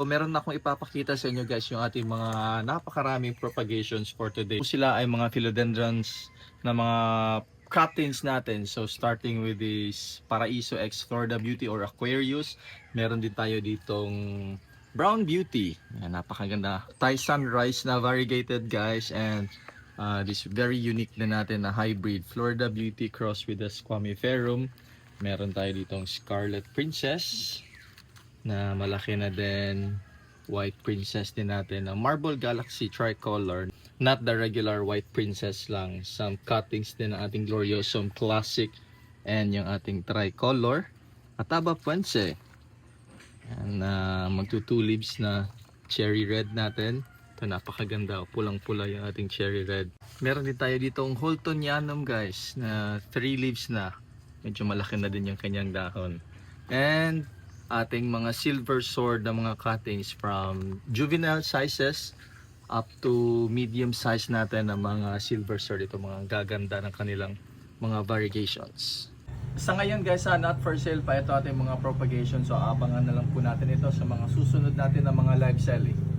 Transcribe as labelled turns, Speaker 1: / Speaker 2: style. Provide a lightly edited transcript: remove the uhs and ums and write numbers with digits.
Speaker 1: So, meron akong ipapakita sa inyo guys yung ating mga napakaraming propagations for today. Sila ay mga philodendrons na mga cuttings natin. So starting with this Paraiso X Florida Beauty or Aquarius. Meron din tayo ditong Brown Beauty. Yan, napakaganda. Thai Sunrise na variegated guys. And this very unique na natin na hybrid Florida Beauty cross with the Squamiferum. Meron tayo ditong Scarlet Princess na malaki na din, White Princess din natin, ang Marble Galaxy Tricolor, not the regular White Princess lang, some cuttings din ng ating Gloriosum Classic and yung ating Tricolor, Ataba Puense, and magto 2 leaves na Cherry Red natin. Ito napakaganda, pulang-pula yung ating Cherry Red. Meron din tayo ditong Holtonianum guys na 3 leaves na, medyo malaki na din yung kanyang dahon. And ating mga silver sword na mga cuttings from juvenile sizes up to medium size natin na mga silver sword. Ito mga gaganda ng kanilang mga variegations. Sa ngayon guys, not for sale pa ito ating mga propagation. So abangan na lang po natin ito sa mga susunod natin na mga live selling.